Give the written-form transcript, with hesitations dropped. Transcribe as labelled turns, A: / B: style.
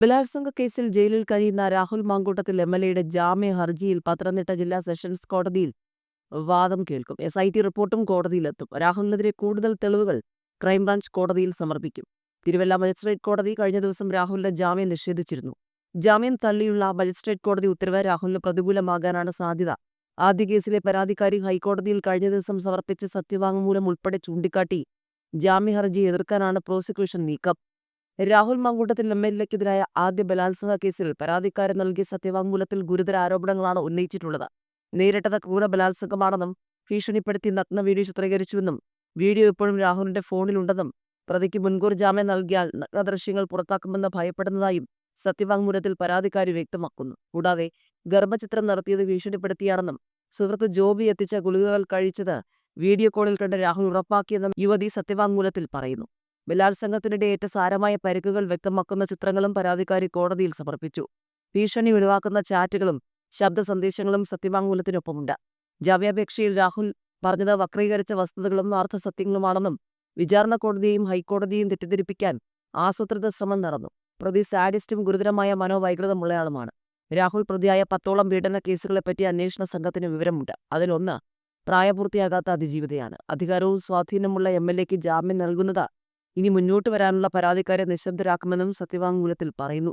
A: ബലാത്സംഗ കേസിൽ ജയിലിൽ കഴിയുന്ന രാഹുൽ മാങ്കൂട്ടത്തിൽ എംഎൽഎയുടെ ജാമ്യ ഹർജിയിൽ പത്തനംതിട്ട ജില്ലാ സെഷൻസ് കോടതിയിൽ വാദം കേൾക്കും. എസ്ഐടി റിപ്പോർട്ടും കോടതിയിലെത്തും. രാഹുലിനെതിരെ കൂടുതൽ തെളിവുകൾ ക്രൈംബ്രാഞ്ച് കോടതിയിൽ സമർപ്പിക്കും. തിരുവല്ല മജിസ്ട്രേറ്റ് കോടതി കഴിഞ്ഞ ദിവസം രാഹുലിന്റെ ജാമ്യം നിഷേധിച്ചിരുന്നു. ജാമ്യം തള്ളിയുള്ള മജിസ്ട്രേറ്റ് കോടതി ഉത്തരവ് രാഹുലിന് പ്രതികൂലമാകാനാണ് സാധ്യത. ആദ്യ കേസിലെ പരാതിക്കാരി ഹൈക്കോടതിയിൽ കഴിഞ്ഞ ദിവസം സമർപ്പിച്ച സത്യവാങ്മൂലം ഉൾപ്പെടെ ചൂണ്ടിക്കാട്ടി ജാമ്യ ഹർജി എതിർക്കാനാണ് പ്രോസിക്യൂഷൻ നീക്കം. രാഹുൽ മാങ്കൂട്ടത്തിൽ എംഎൽഎക്കെതിരായ ആദ്യ ബലാത്സംഗ കേസിൽ പരാതിക്കാരൻ നൽകിയ സത്യവാങ്മൂലത്തിൽ ഗുരുതര ആരോപണങ്ങളാണ് ഉന്നയിച്ചിട്ടുള്ളത്. നേരിട്ടത് ക്രൂര ബലാത്സംഗമാണെന്നും ഭീഷണിപ്പെടുത്തി നഗ്ന വീഡിയോ ചിത്രീകരിച്ചുവെന്നും വീഡിയോ ഇപ്പോഴും രാഹുലിന്റെ ഫോണിലുണ്ടെന്നും പ്രതിക്ക് മുൻകൂർ ജാമ്യം നൽകിയാൽ നഗ്നദൃശ്യങ്ങൾ പുറത്താക്കുമെന്ന് ഭയപ്പെടുന്നതായും സത്യവാങ്മൂലത്തിൽ പരാതിക്കാരി വ്യക്തമാക്കുന്നു. കൂടാതെ ഗർഭചിത്രം നടത്തിയത് ഭീഷണിപ്പെടുത്തിയാണെന്നും സുഹൃത്ത് ജോബി എത്തിച്ച ഗുളികകൾ കഴിച്ചത് വീഡിയോ കോളിൽ കണ്ട് രാഹുൽ ഉറപ്പാക്കിയെന്നും യുവതി സത്യവാങ്മൂലത്തിൽ പറയുന്നു. ബലാത്സംഗത്തിനിടെ ഏറ്റ സാരമായ പരിക്കുകൾ വ്യക്തമാക്കുന്ന ചിത്രങ്ങളും പരാതിക്കാരി കോടതിയിൽ സമർപ്പിച്ചു. ഭീഷണി ഒഴിവാക്കുന്ന ചാറ്റുകളും ശബ്ദ സന്ദേശങ്ങളും സത്യവാങ്മൂലത്തിനൊപ്പമുണ്ട്. ജാമ്യാപേക്ഷയിൽ രാഹുൽ പറഞ്ഞത് വക്രീകരിച്ച വസ്തുതകളും അർത്ഥസത്യങ്ങളുമാണെന്നും വിചാരണ കോടതിയെയും ഹൈക്കോടതിയെയും തെറ്റിദ്ധരിപ്പിക്കാൻ ആസൂത്രിത ശ്രമം നടന്നു. പ്രതി സാഡിസ്റ്റും ഗുരുതരമായ മനോവൈകൃതമുള്ളയാളുമാണ്. രാഹുൽ പ്രതിയായ 10ഓളം പീഡന കേസുകളെപ്പറ്റി അന്വേഷണ സംഘത്തിന് വിവരമുണ്ട്. അതിലൊന്ന് പ്രായപൂർത്തിയാകാത്ത അതിജീവിതയാണ്. അധികാരവും സ്വാധീനമുള്ള എംഎൽഎക്ക് ജാമ്യം നൽകുന്നത് ഇനി മുന്നോട്ട് വരാനുള്ള പരാതിക്കാരെ നിശബ്ദരാക്കുമെന്നും സത്യവാങ്മൂലത്തിൽ പറയുന്നു.